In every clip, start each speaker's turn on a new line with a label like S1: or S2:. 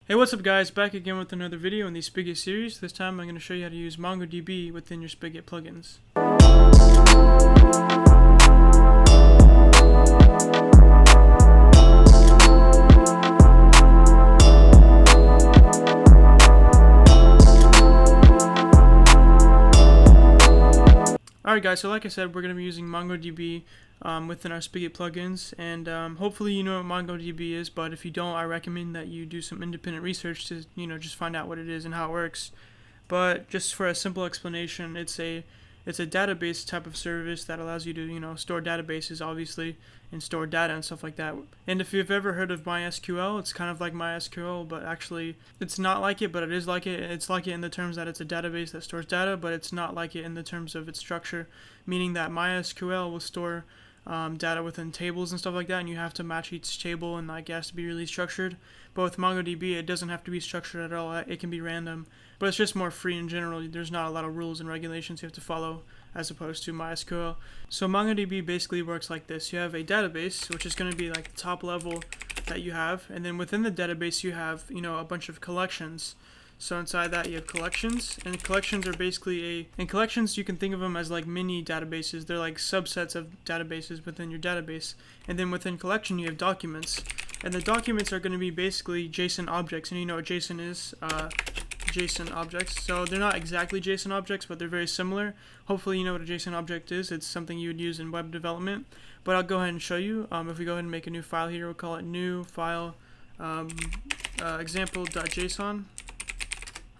S1: Hey, what's up guys, back again with another video in the Spigot series. This time I'm going to show you how to use MongoDB within your Spigot plugins. Alright guys, so like I said, we're going to be using MongoDB within our Spigot plugins, and hopefully you know what MongoDB is, but if you don't, I recommend that you do some independent research to just find out what it is and how it works. But just for a simple explanation, it's a database type of service that allows you to store databases, obviously, and store data and stuff like that. And if you've ever heard of MySQL, it's kind of like MySQL, but actually it's not like it, but it is like it. It's like it in the terms that it's a database that stores data, but it's not like it in the terms of its structure, meaning that MySQL will store data within tables and stuff like that, and you have to match each table, and it has to be really structured. But with MongoDB, it doesn't have to be structured at all. It can be random, but it's just more free in general. There's not a lot of rules and regulations you have to follow as opposed to MySQL. So MongoDB basically works like this. You have a database, which is going to be like the top level that you have, and then within the database you have a bunch of collections. So inside that you have collections, and collections are basically collections you can think of them as like mini databases. They're like subsets of databases within your database. And then within collection you have documents, and the documents are going to be basically JSON objects, and you know what JSON is. JSON objects. So they're not exactly JSON objects, but they're very similar. Hopefully you know what a JSON object is. It's something you would use in web development, but I'll go ahead and show you. If we go ahead and make a new file here, we'll call it new file example.json.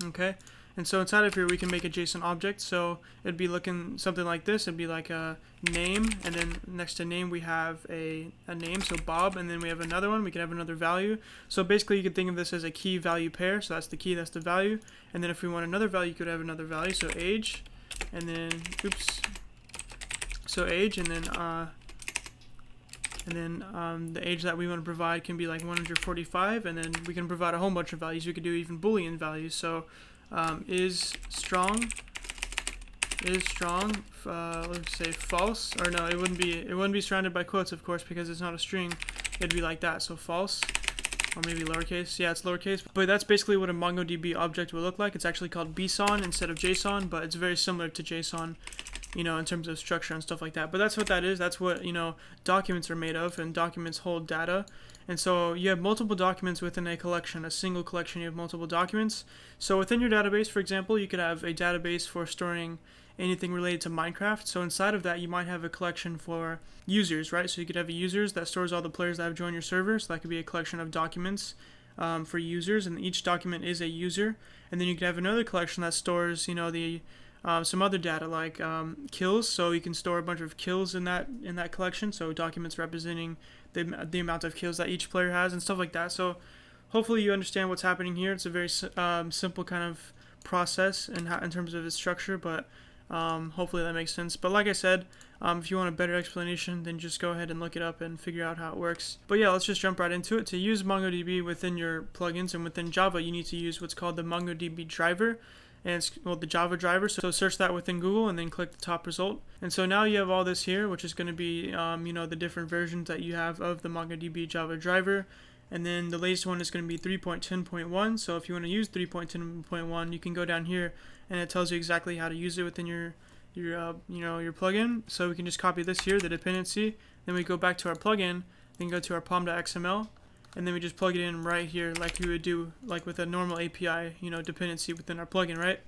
S1: Okay, and so inside of here we can make a JSON object. So it'd be looking something like this. It'd be like a name, and then next to name we have a name, so Bob, and then we have another one. We can have another value. So basically you could think of this as a key value pair. So that's the key, that's the value, and then if we want another value, you could have another value. So age, and then so age, and then the age that we want to provide can be like 145, and then we can provide a whole bunch of values. We could do even Boolean values. So is strong, let's say false, or no, it wouldn't be surrounded by quotes, of course, because it's not a string. It'd be like that, so false, or maybe lowercase. Yeah, it's lowercase, but that's basically what a MongoDB object will look like. It's actually called BSON instead of JSON, but it's very similar to JSON, in terms of structure and stuff like that. But that's what that is. That's what documents are made of, and documents hold data. And so you have multiple documents within a collection, a single collection. You have multiple documents. So within your database, for example, you could have a database for storing anything related to Minecraft. So inside of that, you might have a collection for users, right? So you could have a users that stores all the players that have joined your server. So that could be a collection of documents for users, and each document is a user. And then you could have another collection that stores, some other data like kills. So you can store a bunch of kills in that collection. So documents representing the amount of kills that each player has and stuff like that. So hopefully you understand what's happening here. It's a very simple kind of process in terms of its structure, but hopefully that makes sense. But like I said, if you want a better explanation, then just go ahead and look it up and figure out how it works. But yeah, let's just jump right into it. To use MongoDB within your plugins and within Java, you need to use what's called the MongoDB Driver. And it's the Java driver. So search that within Google and then click the top result. And so now you have all this here, which is going to be the different versions that you have of the MongoDB Java driver. And then the latest one is going to be 3.10.1. So if you want to use 3.10.1, you can go down here and it tells you exactly how to use it within your plugin. So we can just copy this here, the dependency. Then we go back to our plugin, then go to our pom.xml. And then we just plug it in right here like you would do like with a normal API, dependency within our plugin, right?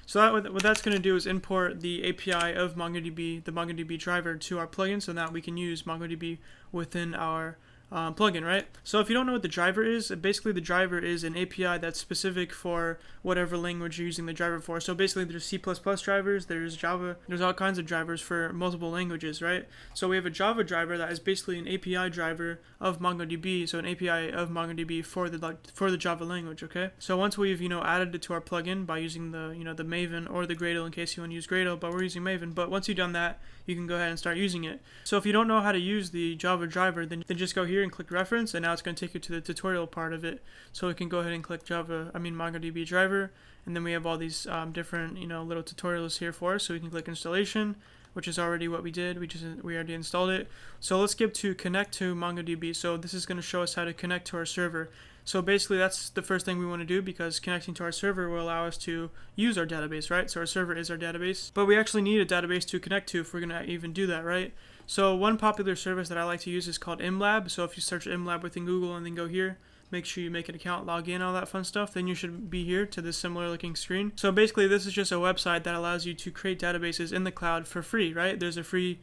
S1: So what that's going to do is import the API of MongoDB, the MongoDB driver, to our plugin, so that we can use MongoDB within our plugin, right? So if you don't know what the driver is, basically the driver is an API that's specific for whatever language you're using the driver for. So basically there's C++ drivers, there's Java, there's all kinds of drivers for multiple languages, right? So we have a Java driver that is basically an API driver of MongoDB, so an API of MongoDB for the Java language, okay? So once we've added it to our plugin by using the the Maven or the Gradle, in case you want to use Gradle, but we're using Maven. But once you've done that, you can go ahead and start using it. So if you don't know how to use the Java driver, then just go here and click reference, and now it's going to take you to the tutorial part of it. So we can go ahead and click MongoDB driver, and then we have all these different little tutorials here for us. So we can click installation, which is already what we did. We already installed it. So let's skip to connect to MongoDB. So this is going to show us how to connect to our server. So basically that's the first thing we want to do, because connecting to our server will allow us to use our database, right? So our server is our database, but we actually need a database to connect to if we're going to even do that, right? So one popular service that I like to use is called MLab. So if you search MLab within Google and then go here, make sure you make an account, log in, all that fun stuff, then you should be here to this similar looking screen. So basically this is just a website that allows you to create databases in the cloud for free, right? There's a free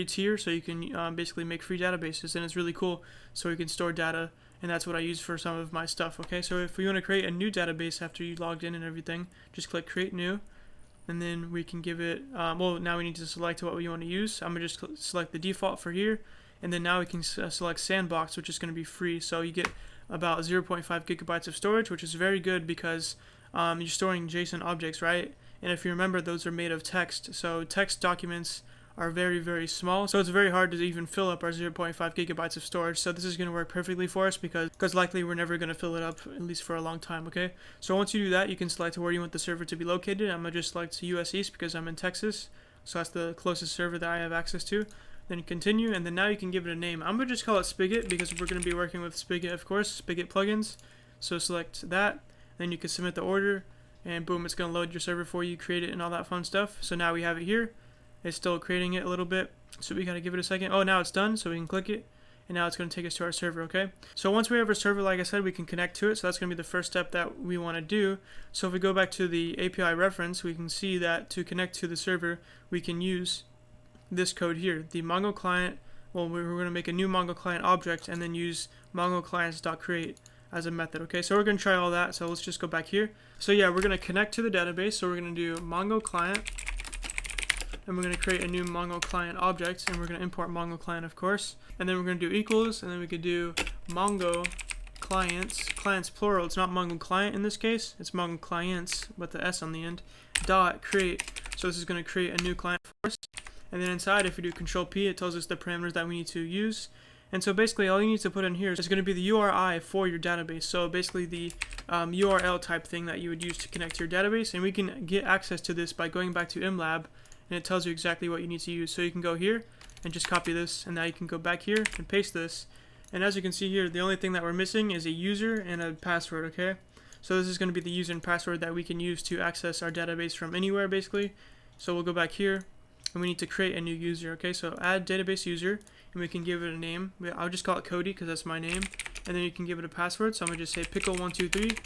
S1: tier, so you can basically make free databases, and it's really cool. So you can store data, and that's what I use for some of my stuff. Okay, so if we want to create a new database after you logged in and everything, just click create new, and then we can give it, well, now we need to select what we want to use. I'm going to just select the default for here, and then now we can select sandbox, which is going to be free. So you get about 0.5 gigabytes of storage, which is very good because you're storing JSON objects, right? And if you remember, those are made of text, so text documents are very, very small, so it's very hard to even fill up our 0.5 gigabytes of storage. So this is going to work perfectly for us because likely we're never going to fill it up, at least for a long time. Okay, so once you do that, you can select where you want the server to be located. I'm going to just select US East because I'm in Texas, so that's the closest server that I have access to. Then continue, and then now you can give it a name. I'm going to just call it Spigot because we're going to be working with Spigot, of course, Spigot plugins. So select that, then you can submit the order, and boom, it's going to load your server for you, create it, and all that fun stuff. So now we have it here. It's still creating it a little bit, so we got to give it a second. Oh, now it's done, so we can click it, and now it's going to take us to our server. Okay, so once we have our server, like I said, we can connect to it. So that's going to be the first step that we want to do. So if we go back to the API reference, we can see that to connect to the server, we can use this code here, the Mongo client. Well, we're going to make a new Mongo client object and then use Mongo clients.create as a method. Okay, so we're going to try all that. So let's just go back here. So yeah, we're going to connect to the database. So we're going to do Mongo client, and we're going to create a new Mongo client object, and we're going to import Mongo client, of course, and then we're going to do equals, and then we could do Mongo clients plural. It's not Mongo client in this case, it's Mongo clients with the S on the end, dot create. So this is going to create a new client for us. And then inside, if we do Control P, it tells us the parameters that we need to use. And so basically all you need to put in here is going to be the URI for your database. So basically the URL type thing that you would use to connect to your database. And we can get access to this by going back to MLab, and it tells you exactly what you need to use. So you can go here and just copy this, and now you can go back here and paste this. And as you can see here, the only thing that we're missing is a user and a password, okay? So this is going to be the user and password that we can use to access our database from anywhere, basically. So we'll go back here, and we need to create a new user. Okay, so add database user, and we can give it a name. I'll just call it Cody because that's my name, and then you can give it a password. So I'm gonna just say pickle123,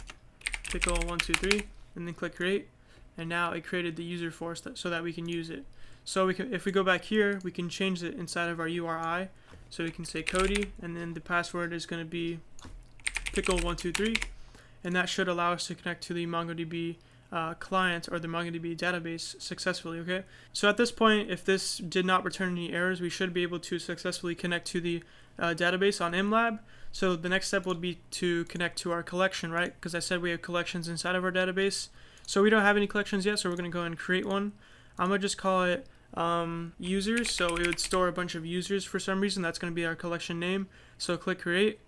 S1: pickle123, and then click create, and now it created the user for us so that we can use it. So we can, if we go back here, we can change it inside of our URI. So we can say Cody, and then the password is going to be pickle123, and that should allow us to connect to the MongoDB client or the MongoDB database successfully. Okay, so at this point, if this did not return any errors, we should be able to successfully connect to the database on MLab. So the next step would be to connect to our collection, right? Because I said we have collections inside of our database. So we don't have any collections yet, so we're going to go and create one. I'm going to just call it users, so it would store a bunch of users for some reason. That's going to be our collection name. So click create.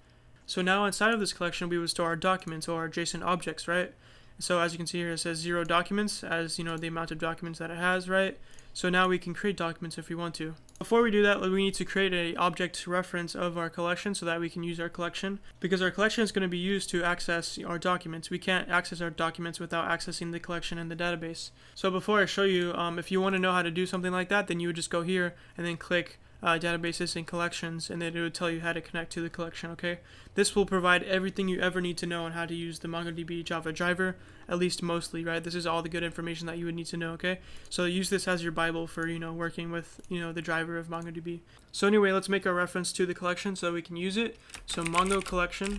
S1: So now inside of this collection, we would store our documents or our JSON objects, right? So as you can see here, it says 0 documents, as you know, the amount of documents that it has, right? So now we can create documents if we want to. Before we do that, we need to create an object reference of our collection so that we can use our collection, because our collection is going to be used to access our documents. We can't access our documents without accessing the collection in the database. So before I show you, if you want to know how to do something like that, then you would just go here and then click databases and collections, and then it would tell you how to connect to the collection. Okay, this will provide everything you ever need to know on how to use the MongoDB Java driver, at least mostly, right? This is all the good information that you would need to know. Okay, so use this as your Bible for, you know, working with, you know, the driver of MongoDB. So anyway, let's make a reference to the collection so that we can use it. So Mongo collection,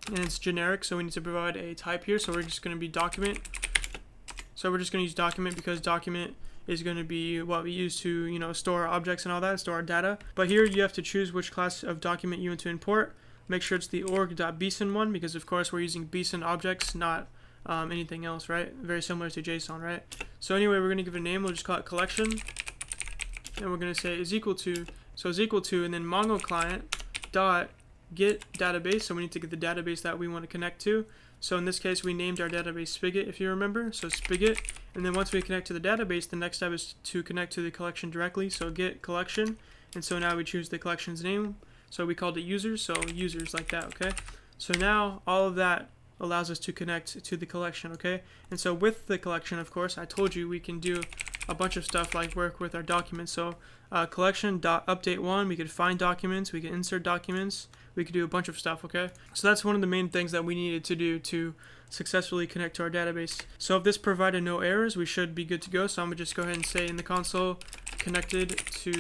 S1: and it's generic, so we need to provide a type here. So we're just going to be document. So we're just going to use document because document is going to be what we use to, you know, store our objects and all that, store our data. But here you have to choose which class of document you want to import. Make sure it's the org.bson one, because of course we're using bson objects, not anything else, right? Very similar to JSON, right? So anyway, we're going to give it a name. We'll just call it collection, and we're going to say is equal to, so is equal to, and then Mongo client dot get database. So we need to get the database that we want to connect to. So in this case, we named our database Spigot, if you remember. So Spigot, and then once we connect to the database, the next step is to connect to the collection directly. So get collection, and so now we choose the collection's name. So we called it users, so users like that, okay? So now all of that allows us to connect to the collection, okay? And so with the collection, of course, I told you we can do a bunch of stuff like work with our documents. So collection.update1, we could find documents, we can insert documents, we could do a bunch of stuff, okay? So that's one of the main things that we needed to do to successfully connect to our database. So if this provided no errors, we should be good to go. So I'm gonna just go ahead and say in the console, connected to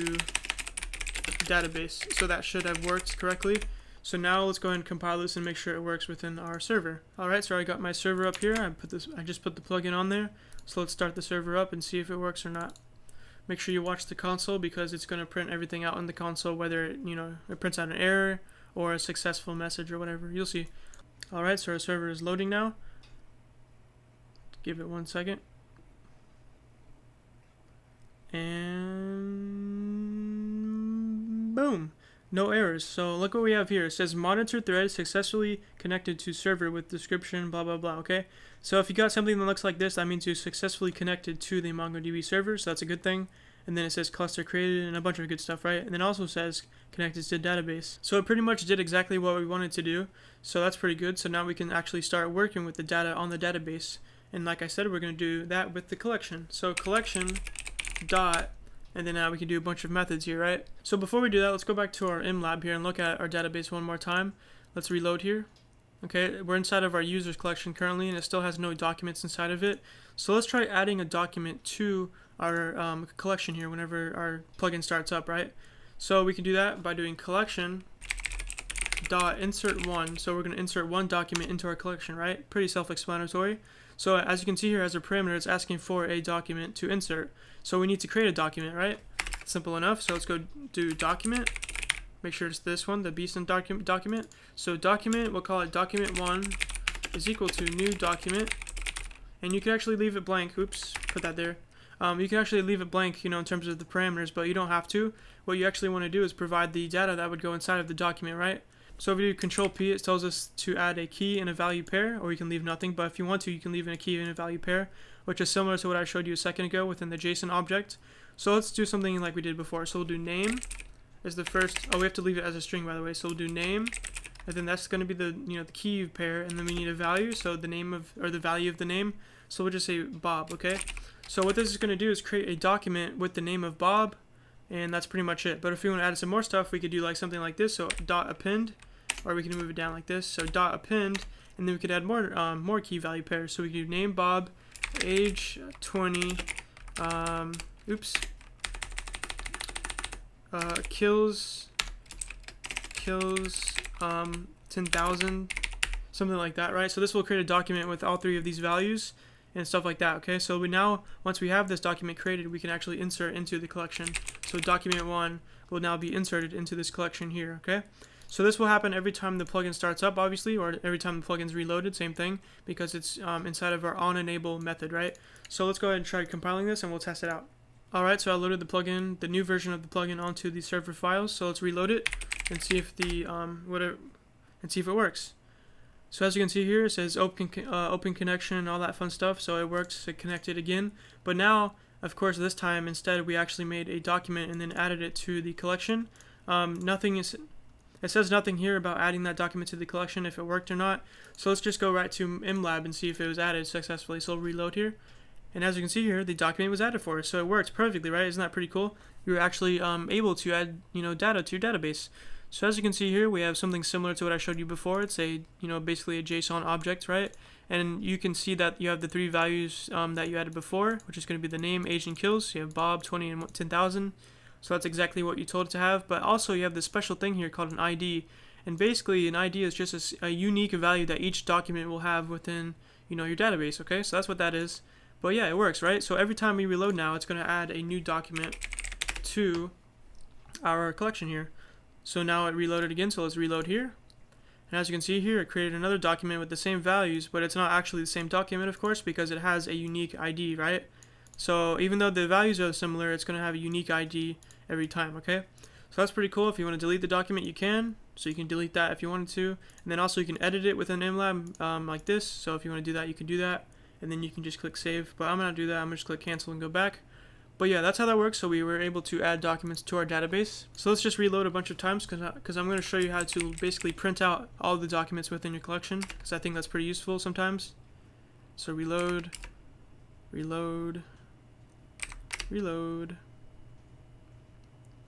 S1: database. So that should have worked correctly. So now let's go ahead and compile this and make sure it works within our server. Alright, so I got my server up here. I just put the plugin on there. So let's start the server up and see if it works or not. Make sure you watch the console because it's going to print everything out in the console, whether it prints out an error or a successful message or whatever. You'll see. Alright, so our server is loading now. Give it 1 second. And boom. No errors. So look what we have here. It says monitor thread successfully connected to server with description blah blah blah, okay? So if you got something that looks like this, that means you successfully connected to the MongoDB server, so that's a good thing. And then it says cluster created and a bunch of good stuff, right? And then also says connected to database. So it pretty much did exactly what we wanted to do. So that's pretty good. So now we can actually start working with the data on the database. And like I said, we're going to do that with the collection. So collection dot, and then now we can do a bunch of methods here, right? So before we do that, let's go back to our MLab here and look at our database one more time. Let's reload here. Okay, we're inside of our users collection currently, and it still has no documents inside of it. So let's try adding a document to our collection here whenever our plugin starts up, right? So we can do that by doing collection dot insert one. So we're going to insert one document into our collection, right? Pretty self-explanatory. So as you can see here, as a parameter, it's asking for a document to insert. So we need to create a document, right? Simple enough. So let's go do document. Make sure it's this one, the beast document. So document, we'll call it document1 is equal to new document. And you can actually leave it blank. Oops, put that there. You can actually leave it blank, in terms of the parameters, but you don't have to. What you actually want to do is provide the data that would go inside of the document, right? So if we do Control P, it tells us to add a key and a value pair, or you can leave nothing. But if you want to, you can leave in a key and a value pair, which is similar to what I showed you a second ago within the JSON object. So let's do something like we did before. So we'll do name is the first. Oh, we have to leave it as a string, by the way. So we'll do name, and then that's going to be the the key pair, and then we need a value. So the name of, or the value of the name. So we'll just say Bob, okay? So what this is going to do is create a document with the name of Bob, and that's pretty much it. But if we want to add some more stuff, we could do like something like this. So dot append, or we can move it down like this. So dot append, and then we could add more key value pairs. So we could do name Bob, age 20, kills 10,000, something like that, right? So this will create a document with all three of these values and stuff like that, okay? So we now, once we have this document created, we can actually insert into the collection. So document1 will now be inserted into this collection here, okay? So this will happen every time the plugin starts up, obviously, or every time the plugin's reloaded, same thing, because it's inside of our onEnable method, right? So let's go ahead and try compiling this and we'll test it out. Alright, so I loaded the plugin, the new version of the plugin, onto the server files. So let's reload it and see if the see if it works. So as you can see here, it says open connection and all that fun stuff. So it works, it connected again. But now, of course, this time instead we actually made a document and then added it to the collection. It says nothing here about adding that document to the collection, if it worked or not. So let's just go right to MLab and see if it was added successfully. So we'll reload here. And as you can see here, the document was added for us. So it works perfectly, right? Isn't that pretty cool? You're actually able to add data to your database. So as you can see here, we have something similar to what I showed you before. It's a basically a JSON object, right? And you can see that you have the three values that you added before, which is going to be the name, age, and kills. So you have Bob, 20, and 10,000. So that's exactly what you told it to have. But also you have this special thing here called an ID. And basically an ID is just a unique value that each document will have within your database, okay? So that's what that is. But yeah, it works, right? So every time we reload now, it's going to add a new document to our collection here. So now it reloaded again, so let's reload here. And as you can see here, it created another document with the same values, but it's not actually the same document, of course, because it has a unique ID, right? So even though the values are similar, it's going to have a unique ID every time, okay? So that's pretty cool. If you want to delete the document, you can. So you can delete that if you wanted to. And then also you can edit it within MLab like this. So if you want to do that, you can do that. And then you can just click save. But I'm going to do that. I'm going to just click cancel and go back. But yeah, that's how that works. So we were able to add documents to our database. So let's just reload a bunch of times because I'm going to show you how to basically print out all the documents within your collection, because I think that's pretty useful sometimes. So reload, reload, reload,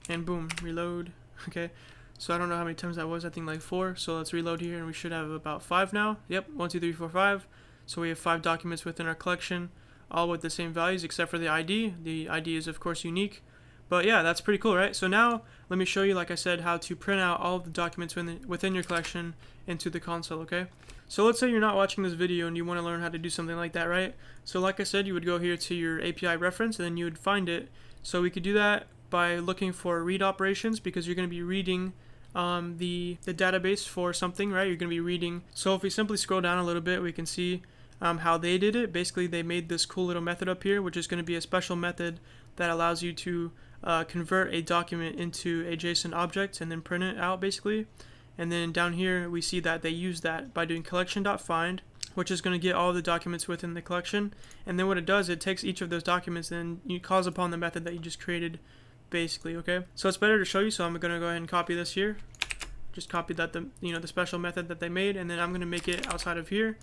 S1: and boom, reload. Okay, so I don't know how many times that was. I think like 4. So let's reload here, and we should have about 5 now. Yep, 1, 2, 3, 4, 5. So we have 5 documents within our collection, all with the same values except for the ID. The ID is of course unique. But yeah, that's pretty cool, right? So now let me show you, like I said, how to print out all of the documents within your collection into the console, okay? So let's say you're not watching this video and you want to learn how to do something like that, right? So like I said, you would go here to your API reference and then you would find it. So we could do that by looking for read operations, because you're going to be reading the database for something, right? You're going to be reading. So if we simply scroll down a little bit, we can see how they did it. Basically, they made this cool little method up here, which is going to be a special method that allows you to convert a document into a JSON object and then print it out, basically. And then down here, we see that they use that by doing collection.find, which is going to get all the documents within the collection. And then what it does, it takes each of those documents and you calls upon the method that you just created, basically, okay? So it's better to show you, so I'm going to go ahead and copy this here. Just copy that, the special method that they made, and then I'm going to make it outside of here.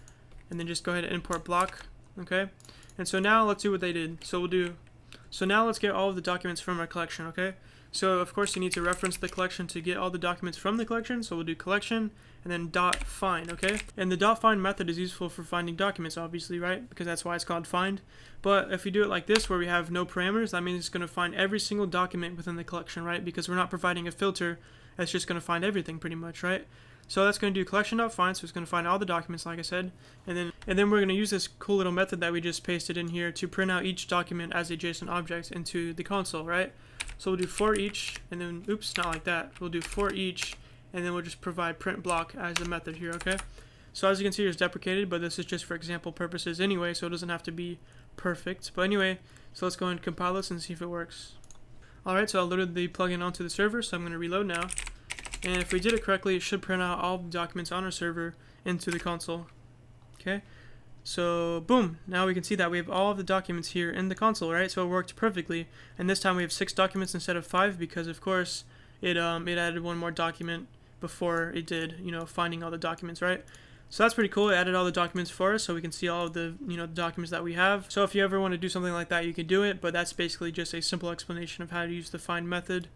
S1: And then just go ahead and import block, okay? And so now let's do what they did. So now let's get all of the documents from our collection, okay? So of course you need to reference the collection to get all the documents from the collection. So we'll do collection and then .find, okay? And the .find method is useful for finding documents, obviously, right? Because that's why it's called find. But if you do it like this, where we have no parameters, that means it's going to find every single document within the collection, right? Because we're not providing a filter, it's just going to find everything pretty much, right? So that's going to do collection.find, so it's going to find all the documents, like I said, and then we're going to use this cool little method that we just pasted in here to print out each document as a JSON object into the console, right? So we'll do for each, and then, oops, not like that. We'll do for each, and then we'll just provide print block as a method here, okay? So as you can see, it's deprecated, but this is just for example purposes anyway, so it doesn't have to be perfect. But anyway, so let's go ahead and compile this and see if it works. Alright, so I loaded the plugin onto the server, so I'm going to reload now. And if we did it correctly, it should print out all the documents on our server into the console. Okay, so boom, now we can see that we have all of the documents here in the console, right? So it worked perfectly. And this time we have 6 documents instead of 5, because of course it added one more document before it did, finding all the documents, right? So that's pretty cool. It added all the documents for us, so we can see all of the documents that we have. So if you ever want to do something like that, you can do it. But that's basically just a simple explanation of how to use the find method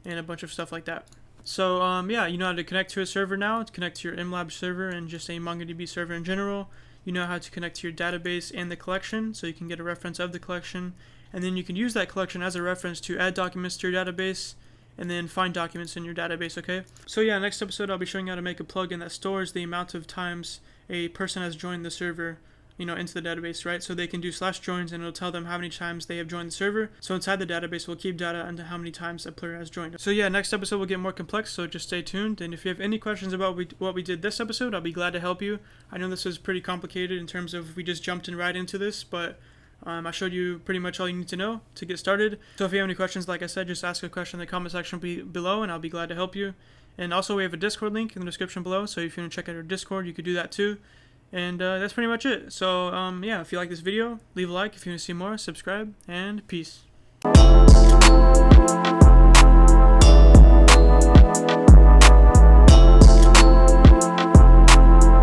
S1: and a bunch of stuff like that. So yeah, you know how to connect to a server now, to connect to your MLab server and just a MongoDB server in general. You know how to connect to your database and the collection, so you can get a reference of the collection, and then you can use that collection as a reference to add documents to your database and then find documents in your database, okay? So yeah, next episode I'll be showing you how to make a plugin that stores the amount of times a person has joined the server, into the database, right? So they can do /joins and it'll tell them how many times they have joined the server. So inside the database, we'll keep data into how many times a player has joined. So yeah, next episode will get more complex, so just stay tuned. And if you have any questions about what we did this episode, I'll be glad to help you. I know this is pretty complicated in terms of we just jumped in right into this, but I showed you pretty much all you need to know to get started. So if you have any questions, like I said, just ask a question in the comment section below and I'll be glad to help you. And also we have a Discord link in the description below, so if you want to check out our Discord, you could do that too. And that's pretty much it. So yeah, if you like this video, leave a like. If you want to see more, subscribe, and peace.